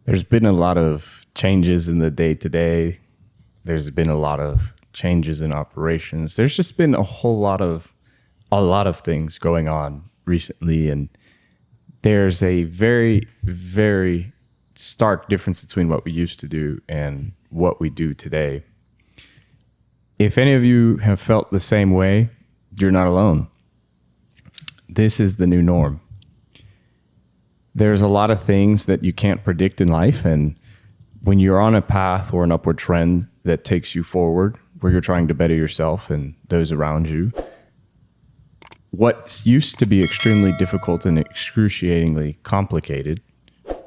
There's been a lot of changes in the day to day. There's been a lot of changes in operations. There's just been a lot of things going on recently, and there's a very, very stark difference between what we used to do and what we do today. If any of you have felt the same way, you're not alone. This is the new norm. There's a lot of things that you can't predict in life, and when you're on a path or an upward trend that takes you forward, where you're trying to better yourself and those around you, what used to be extremely difficult and excruciatingly complicated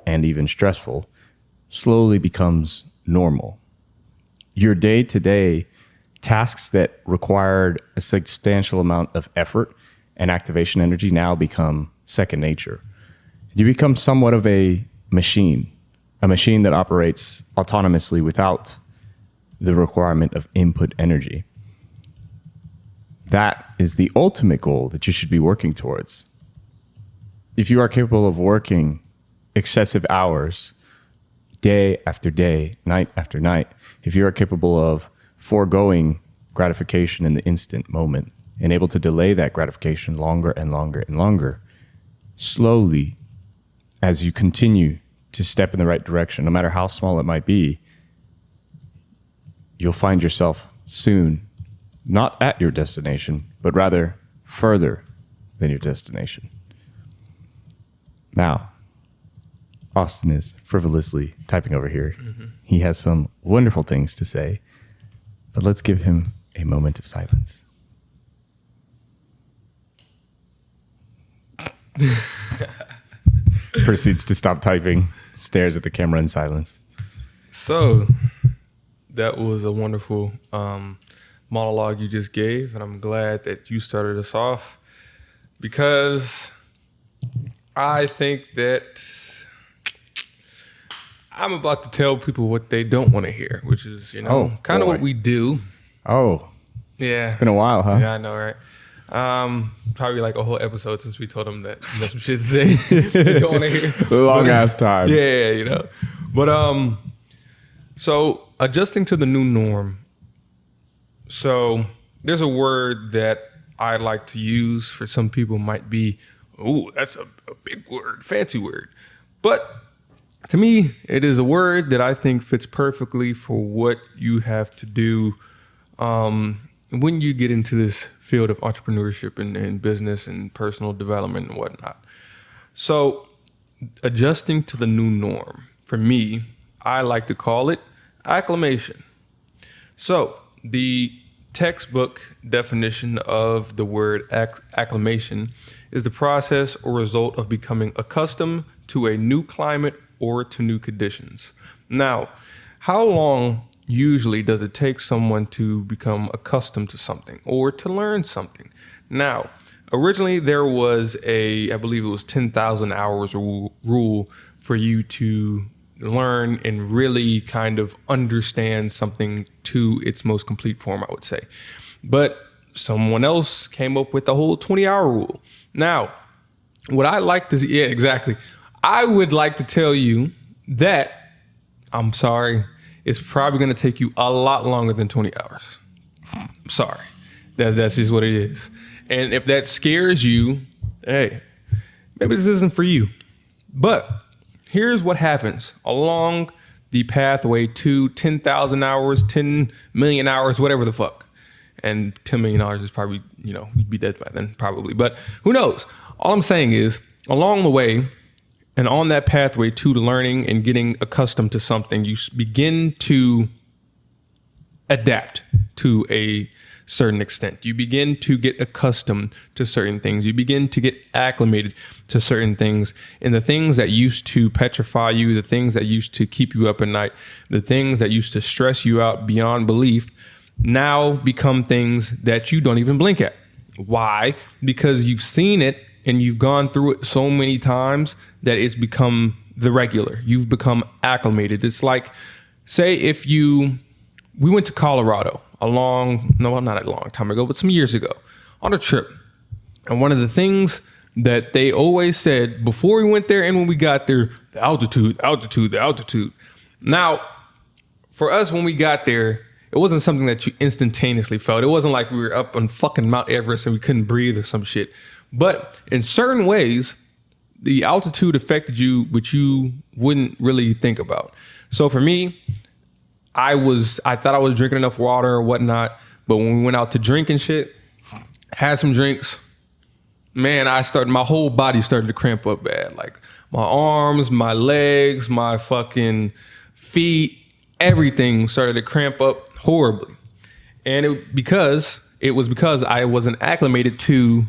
and even stressful slowly becomes normal. Your day-to-day tasks that required a substantial amount of effort and activation energy now become second nature. You become somewhat of a machine that operates autonomously without the requirement of input energy. That is the ultimate goal that you should be working towards. If you are capable of working excessive hours, day after day, night after night, if you are capable of foregoing gratification in the instant moment and able to delay that gratification longer and longer and longer, slowly, as you continue to step in the right direction, no matter how small it might be, you'll find yourself soon not at your destination, but rather further than your destination. Now, Austin is frivolously typing over here. Mm-hmm. He has some wonderful things to say, but let's give him a moment of silence. Proceeds to stop typing, stares at the camera in silence. So, that was a wonderful monologue you just gave, and I'm glad that you started us off, because I think that I'm about to tell people what they don't want to hear, which is, kind of what we do. Oh. Yeah. It's been a while, huh? Yeah, I know, right? Probably like a whole episode since we told them that there's some shit they don't want to hear. Long ass time. Yeah. But so adjusting to the new norm. So there's a word that I like to use for some people might be, ooh, that's a big word, fancy word. But to me, it is a word that I think fits perfectly for what you have to do when you get into this field of entrepreneurship and business and personal development and whatnot. So adjusting to the new norm, for me, I like to call it acclimation. So the textbook definition of the word acclimation is the process or result of becoming accustomed to a new climate or to new conditions. Now, how long usually does it take someone to become accustomed to something or to learn something? Now, originally there was I believe it was 10,000 hours rule for you to learn and really kind of understand something to its most complete form, I would say. But someone else came up with the whole 20-hour rule. Now, what I like to see, yeah, exactly. I would like to tell you that, I'm sorry, it's probably going to take you a lot longer than 20 hours. I'm sorry. That's just what it is. And if that scares you, hey, maybe this isn't for you. But here's what happens along the pathway to 10,000 hours, 10 million hours, whatever the fuck. And $10 million is probably, you'd be dead by then, probably. But who knows? All I'm saying is, along the way, and on that pathway to learning and getting accustomed to something, you begin to adapt to a certain extent. You begin to get accustomed to certain things. You begin to get acclimated to certain things. And the things that used to petrify you, the things that used to keep you up at night, the things that used to stress you out beyond belief, now become things that you don't even blink at. Why? Because you've seen it and you've gone through it so many times that it's become the regular. You've become acclimated. It's like, say if we went to Colorado not a long time ago, but some years ago on a trip. And one of the things that they always said before we went there and when we got there, the altitude, altitude, the altitude. Now, for us, when we got there, it wasn't something that you instantaneously felt. It wasn't like we were up on fucking Mount Everest and we couldn't breathe or some shit. But in certain ways, the altitude affected you, which you wouldn't really think about. So for me, I thought I was drinking enough water or whatnot. But when we went out to drink and shit, had some drinks, man, my whole body started to cramp up bad. Like my arms, my legs, my fucking feet, everything started to cramp up horribly. And it was because I wasn't acclimated to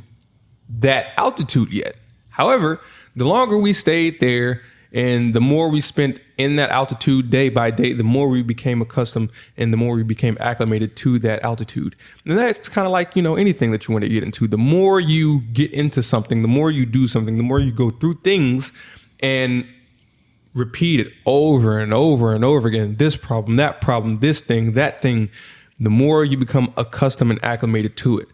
that altitude yet. However, the longer we stayed there and the more we spent in that altitude day by day, the more we became accustomed and the more we became acclimated to that altitude. And that's kind of like, anything that you want to get into. The more you get into something, the more you do something, the more you go through things and repeat it over and over and over again. This problem, this thing, that thing, the more you become accustomed and acclimated to it.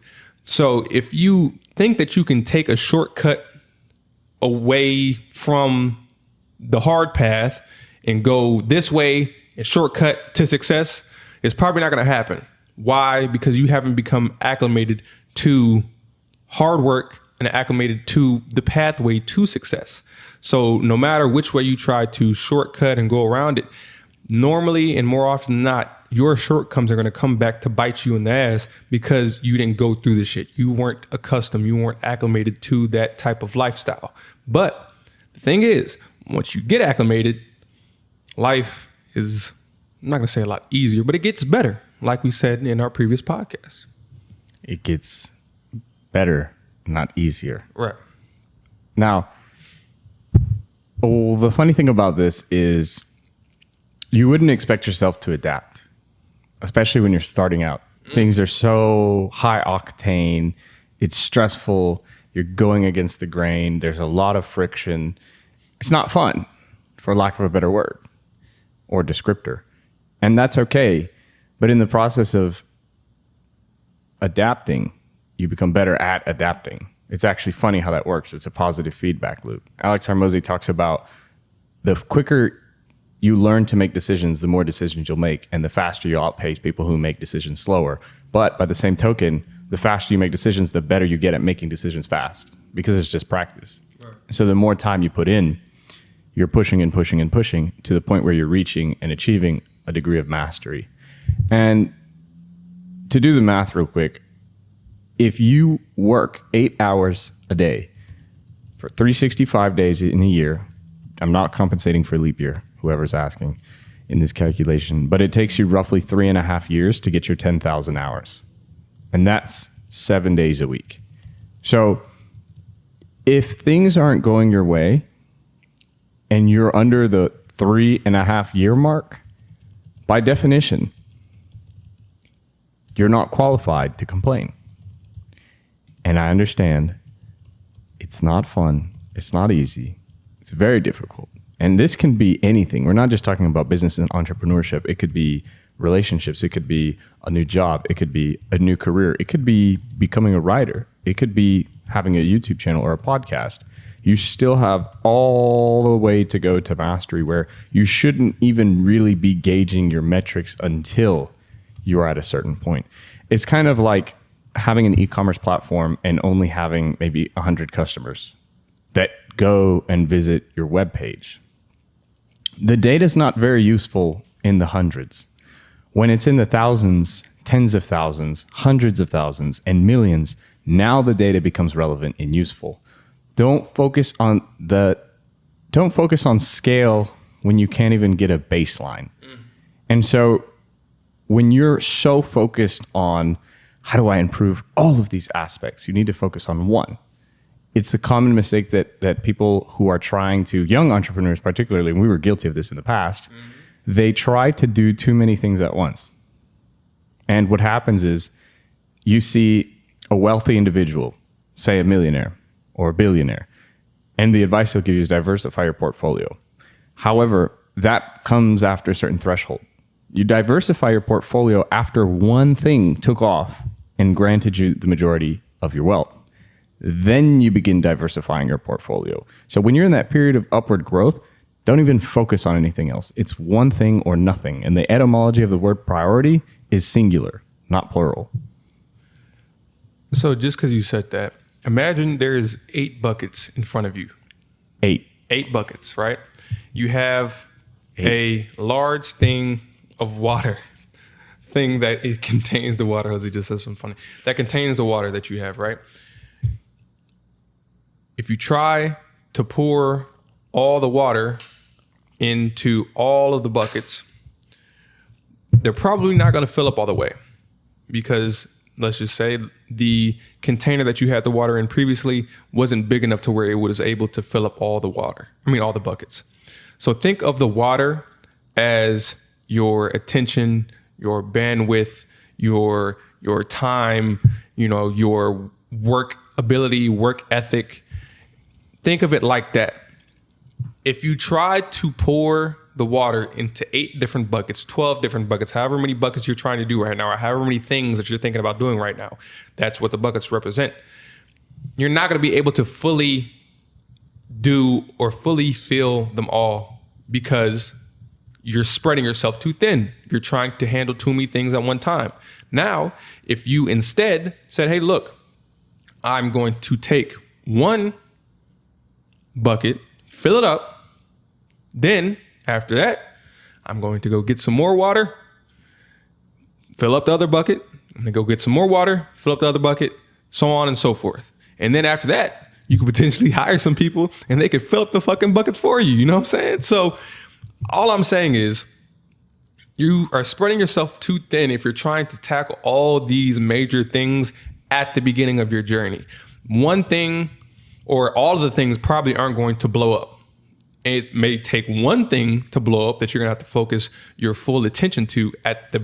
So if you think that you can take a shortcut away from the hard path and go this way and shortcut to success, it's probably not going to happen. Why? Because you haven't become acclimated to hard work and acclimated to the pathway to success. So no matter which way you try to shortcut and go around it, normally and more often than not, your shortcomings are going to come back to bite you in the ass because you didn't go through the shit. You weren't accustomed. You weren't acclimated to that type of lifestyle. But the thing is, once you get acclimated, life is, I'm not going to say a lot easier, but it gets better. Like we said in our previous podcast. It gets better, not easier. Right. Now, the funny thing about this is you wouldn't expect yourself to adapt, especially when you're starting out. Things are so high octane. It's stressful. You're going against the grain. There's a lot of friction. It's not fun, for lack of a better word or descriptor. And that's okay. But in the process of adapting, you become better at adapting. It's actually funny how that works. It's a positive feedback loop. Alex Hormozi talks about the quicker you learn to make decisions, the more decisions you'll make, and the faster you'll outpace people who make decisions slower. But by the same token, the faster you make decisions, the better you get at making decisions fast, because it's just practice. Right. So the more time you put in, you're pushing and pushing and pushing to the point where you're reaching and achieving a degree of mastery. And to do the math real quick, if you work 8 hours a day for 365 days in a year, I'm not compensating for leap year, whoever's asking in this calculation, but it takes you roughly 3.5 years to get your 10,000 hours. And that's 7 days a week. So if things aren't going your way and you're under the 3.5 year mark, by definition, you're not qualified to complain. And I understand it's not fun. It's not easy. It's very difficult. And this can be anything. We're not just talking about business and entrepreneurship. It could be relationships. It could be a new job. It could be a new career. It could be becoming a writer. It could be having a YouTube channel or a podcast. You still have all the way to go to mastery, where you shouldn't even really be gauging your metrics until you're at a certain point. It's kind of like having an e-commerce platform and only having maybe 100 customers that go and visit your webpage. The data is not very useful in the hundreds. When it's in the thousands, tens of thousands, hundreds of thousands, and millions, now the data becomes relevant and useful. Don't focus on scale when you can't even get a baseline. And so when you're so focused on how do I improve all of these aspects, you need to focus on one. It's a common mistake that people who are trying to, young entrepreneurs particularly, and we were guilty of this in the past, they try to do too many things at once. And what happens is you see a wealthy individual, say a millionaire or a billionaire, and the advice they'll give you is diversify your portfolio. However, that comes after a certain threshold. You diversify your portfolio after one thing took off and granted you the majority of your wealth. then you begin diversifying your portfolio. So when you're in that period of upward growth, don't even focus on anything else. It's one thing or nothing. And the etymology of the word priority is singular, not plural. So just because you said that, imagine there's 8 buckets in front of you. 8 buckets, right? You have 8. A large thing of water, thing that it contains the water, as he just said something funny, that contains the water that you have, right? If you try to pour all the water into all of the buckets, they're probably not going to fill up all the way, because let's just say the container that you had the water in previously wasn't big enough to where it was able to fill up all the all the buckets. So think of the water as your attention, your bandwidth, your time, your work ability, work ethic. Think of it like that. If you try to pour the water into 8 different buckets, 12 different buckets, however many buckets you're trying to do right now, or however many things that you're thinking about doing right now, that's what the buckets represent. You're not going to be able to fully do or fully fill them all, because you're spreading yourself too thin. You're trying to handle too many things at one time. Now, if you instead said, hey, look, I'm going to take one bucket, fill it up, then after that, I'm going to go get some more water, fill up the other bucket, I'm gonna go get some more water, fill up the other bucket, so on and so forth. And then after that, you could potentially hire some people and they could fill up the fucking buckets for you. You know what I'm saying? So all I'm saying is you are spreading yourself too thin if you're trying to tackle all these major things at the beginning of your journey. One thing or all of the things probably aren't going to blow up. It may take one thing to blow up that you're gonna have to focus your full attention to at the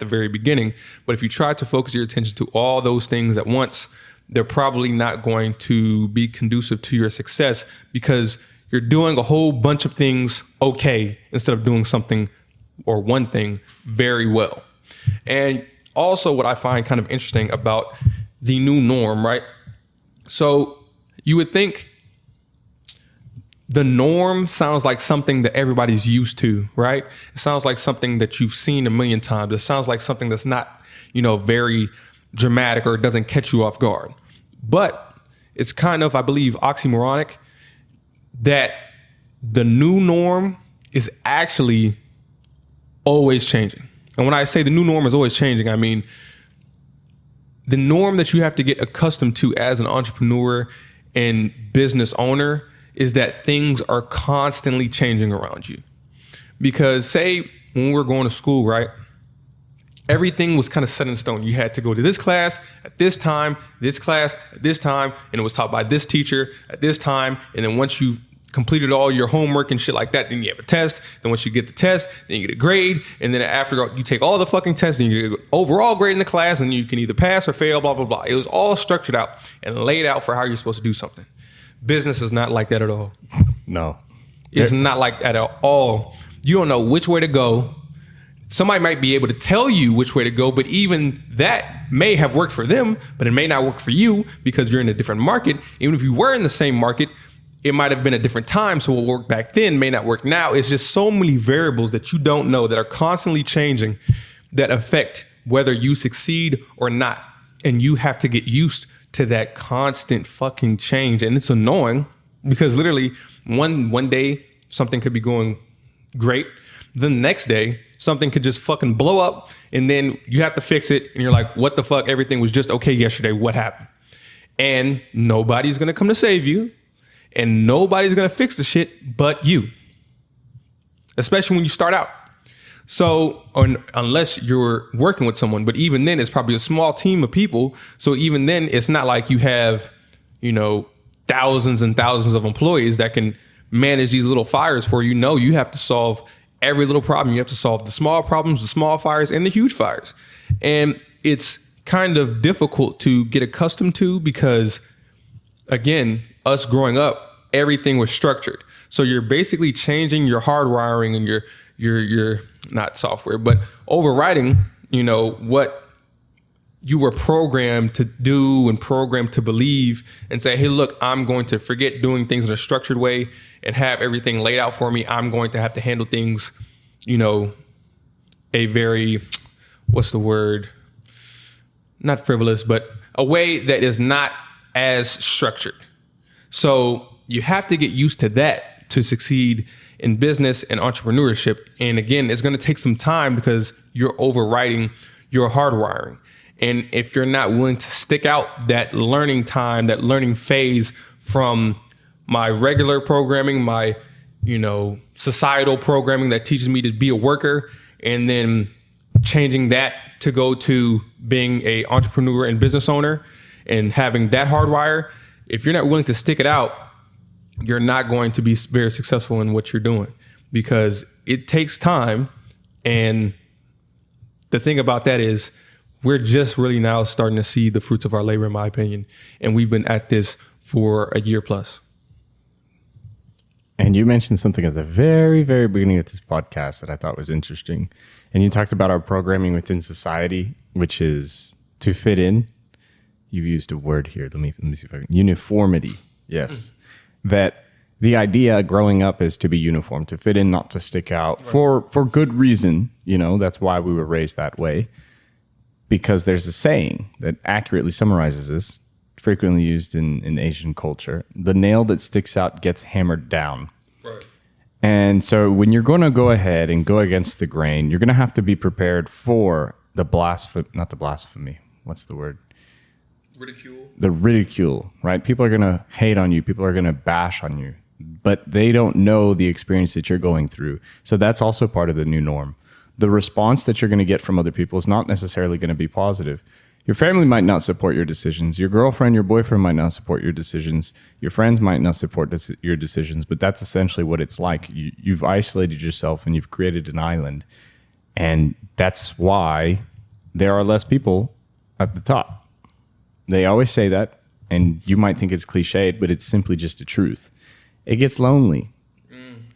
very beginning. But if you try to focus your attention to all those things at once, they're probably not going to be conducive to your success, because you're doing a whole bunch of things okay instead of doing something or one thing very well. And also what I find kind of interesting about the new norm, right? So you would think the norm sounds like something that everybody's used to, right? It sounds like something that you've seen a million times. It sounds like something that's not, very dramatic, or it doesn't catch you off guard. But it's kind of, I believe, oxymoronic that the new norm is actually always changing. And when I say the new norm is always changing, I mean the norm that you have to get accustomed to as an entrepreneur and business owner is that things are constantly changing around you. Because say when we're going to school, right? Everything was kind of set in stone. You had to go to this class at this time, this class at this time, and it was taught by this teacher at this time. And then once you've completed all your homework and shit like that, then you have a test. Then once you get the test, then you get a grade. And then after you take all the fucking tests, and you get an overall grade in the class, and you can either pass or fail, blah, blah, blah. It was all structured out and laid out for how you're supposed to do something. Business is not like that at all. No. It's not like that at all. You don't know which way to go. Somebody might be able to tell you which way to go, but even that may have worked for them, but it may not work for you because you're in a different market. Even if you were in the same market, it might have been a different time. So what worked back then may not work now. It's just so many variables that you don't know that are constantly changing that affect whether you succeed or not. And you have to get used to that constant fucking change. And it's annoying because literally one day something could be going great. The next day something could just fucking blow up, and then you have to fix it. And you're like, what the fuck? Everything was just okay yesterday. What happened? And nobody's going to come to save you, and nobody's going to fix the shit but you, especially when you start out. So unless you're working with someone, but even then it's probably a small team of people. So even then it's not like you have, thousands and thousands of employees that can manage these little fires for you. No, you have to solve every little problem. You have to solve the small problems, the small fires, and the huge fires. And it's kind of difficult to get accustomed to because, again, us growing up, everything was structured. So you're basically changing your hardwiring and your not software, but overriding, what you were programmed to do and programmed to believe and say, hey, look, I'm going to forget doing things in a structured way and have everything laid out for me. I'm going to have to handle things, a very, what's the word? Not frivolous, but a way that is not as structured. So you have to get used to that to succeed in business and entrepreneurship. And again, it's going to take some time because you're overriding your hardwiring. And if you're not willing to stick out that learning time, that learning phase from my regular programming, my, societal programming that teaches me to be a worker, and then changing that to go to being a entrepreneur and business owner and having that hardwire, if you're not willing to stick it out, you're not going to be very successful in what you're doing because it takes time. And the thing about that is we're just really now starting to see the fruits of our labor, in my opinion. And we've been at this for a year plus. And you mentioned something at the very, very beginning of this podcast that I thought was interesting. And you talked about our programming within society, which is to fit in. You've used a word here. Let me see if I can. Uniformity. Yes. That the idea growing up is to be uniform, to fit in, not to stick out, right, for good reason. That's why we were raised that way. Because there's a saying that accurately summarizes this, frequently used in Asian culture. The nail that sticks out gets hammered down. Right. And so when you're going to go ahead and go against the grain, you're going to have to be prepared for the not the blasphemy. What's the word? Ridicule. The ridicule, right? People are going to hate on you. People are going to bash on you, but they don't know the experience that you're going through. So that's also part of the new norm. The response that you're going to get from other people is not necessarily going to be positive. Your family might not support your decisions. Your girlfriend, your boyfriend might not support your decisions. Your friends might not support your decisions, but that's essentially what it's like. You've isolated yourself and you've created an island. And that's why there are less people at the top. They always say that, and you might think it's cliched, but it's simply just the truth. It gets lonely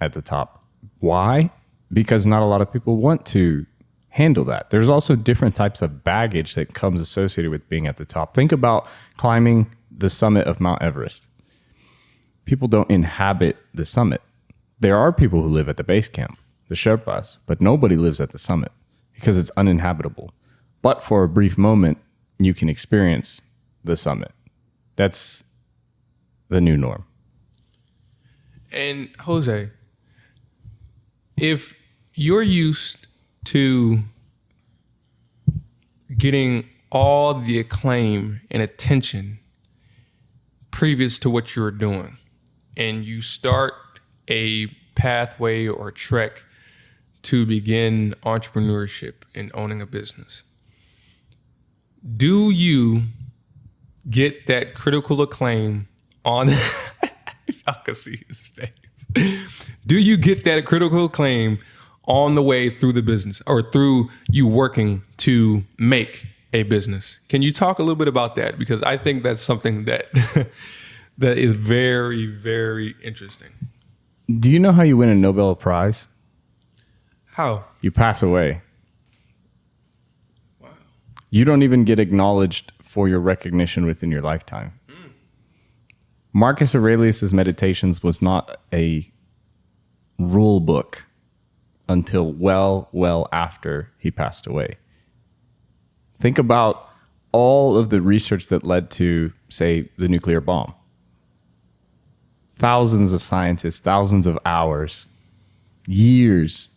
at the top. Why? Because not a lot of people want to handle that. There's also different types of baggage that comes associated with being at the top. Think about climbing the summit of Mount Everest. People don't inhabit the summit. There are people who live at the base camp, the Sherpas, but nobody lives at the summit because it's uninhabitable. But for a brief moment, you can experience the summit. That's the new norm. And Jose, if you're used to getting all the acclaim and attention previous to what you're doing, and you start a pathway or trek to begin entrepreneurship and owning a business, do you get that critical acclaim on I can see his face. Do you get that critical acclaim on the way through the business or through you working to make a business? Can you talk a little bit about that? Because I think that's something that that is very, very interesting. Do you know how you win a Nobel Prize? How? You pass away. Wow. You don't even get acknowledged for your recognition within your lifetime. Marcus Aurelius's Meditations was not a rule book until well after he passed away. Think about all of the research that led to, say, the nuclear bomb. Thousands of scientists, thousands of hours, years,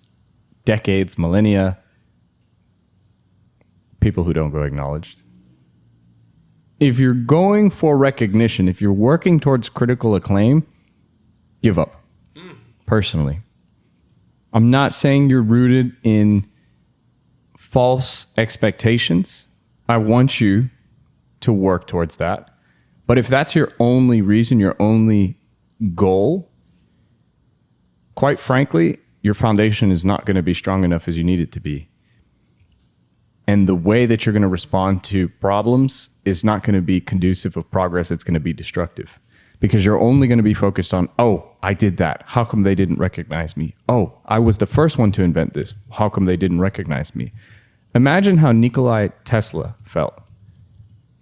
decades, millennia, people who don't go acknowledged. If you're going for recognition, if you're working towards critical acclaim, give up. Personally. I'm not saying you're rooted in false expectations. I want you to work towards that. But if that's your only reason, your only goal, quite frankly, your foundation is not going to be strong enough as you need it to be. And the way that you're going to respond to problems is not going to be conducive of progress. It's going to be destructive because you're only going to be focused on, oh, I did that. How come they didn't recognize me? Oh, I was the first one to invent this. How come they didn't recognize me? Imagine how Nikola Tesla felt.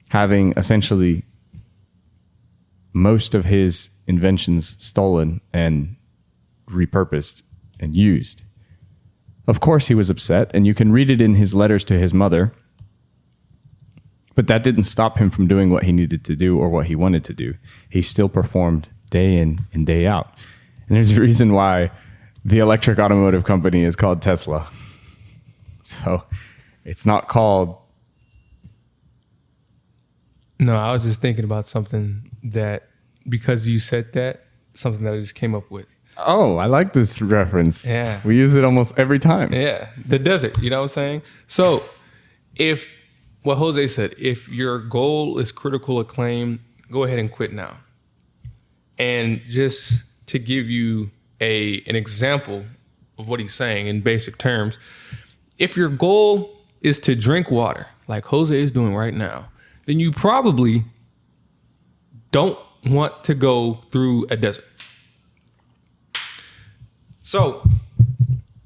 having essentially most of his inventions stolen and repurposed and used. Of course, he was upset, and you can read it in his letters to his mother. But that didn't stop him from doing what he needed to do or what he wanted to do. He still performed day in and day out. And there's a reason why the electric automotive company is called Tesla. So it's not called... No, I was just thinking about something that, because you said that, something that I just came up with. Oh, I like this reference. Yeah. We use it almost every time. Yeah. The desert, you know what I'm saying? So if what Jose said, if your goal is critical acclaim, go ahead and quit now. And just to give you an example of what he's saying in basic terms, if your goal is to drink water, like Jose is doing right now, then you probably don't want to go through a desert. So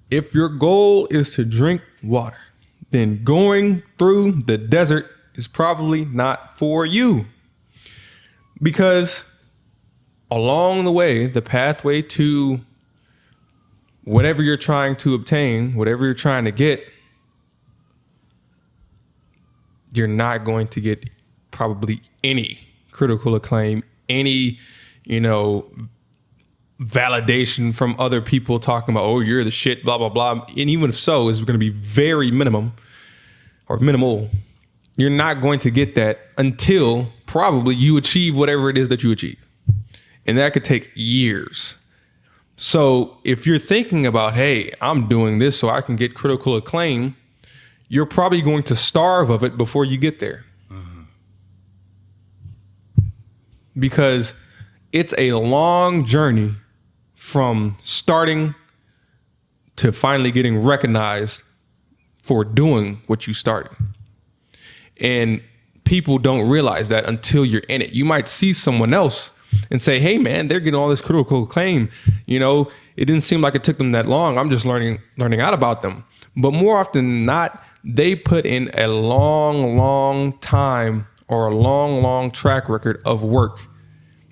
if your goal is to drink water, then going through the desert is probably not for you. Because along the way, the pathway to whatever you're trying to obtain, whatever you're trying to get, you're not going to get probably any critical acclaim, any, validation from other people talking about, oh, you're the shit, blah, blah, blah. And even if so, it's going to be very minimal. You're not going to get that until probably you achieve whatever it is that you achieve. And that could take years. So if you're thinking about, hey, I'm doing this so I can get critical acclaim, you're probably going to starve of it before you get there. Mm-hmm. Because it's a long journey from starting to finally getting recognized for doing what you started. And people don't realize that until you're in it. You might see someone else and say, hey, man, they're getting all this critical acclaim. It didn't seem like it took them that long. I'm just learning out about them. But more often than not, they put in a long time or a long track record of work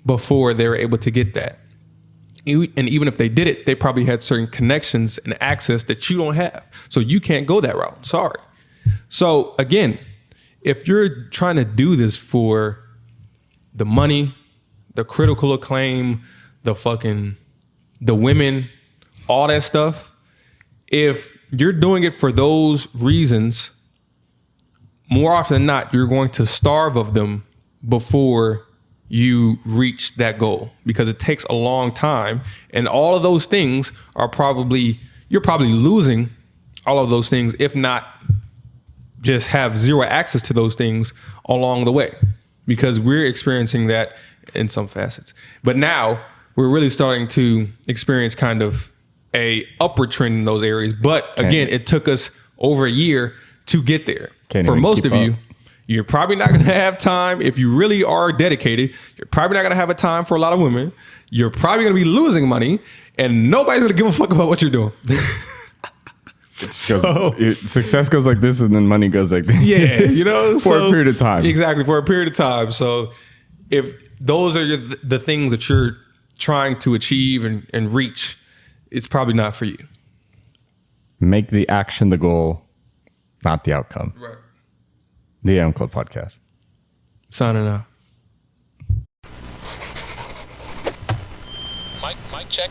before they were able to get that. And even if they did it, they probably had certain connections and access that you don't have. So you can't go that route. Sorry. So again, if you're trying to do this for the money, the critical acclaim, the women, all that stuff, if you're doing it for those reasons, more often than not, you're going to starve of them before you reach that goal, because it takes a long time. And all of those things you're probably losing all of those things, if not just have zero access to those things along the way, because we're experiencing that in some facets. But now we're really starting to experience kind of a upward trend in those areas. But again, it took us over a year to get there. For most of you, you're probably not going to have time. If you really are dedicated, you're probably not going to have a time for a lot of women. You're probably going to be losing money, and nobody's going to give a fuck about what you're doing. So success goes like this, and then money goes like this. Yeah, for a period of time. Exactly, for a period of time. So if those are the things that you're trying to achieve and reach, it's probably not for you. Make the action the goal, not the outcome. Right. The AM Club Podcast. Signing out. Mic check.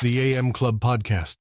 The AM Club Podcast.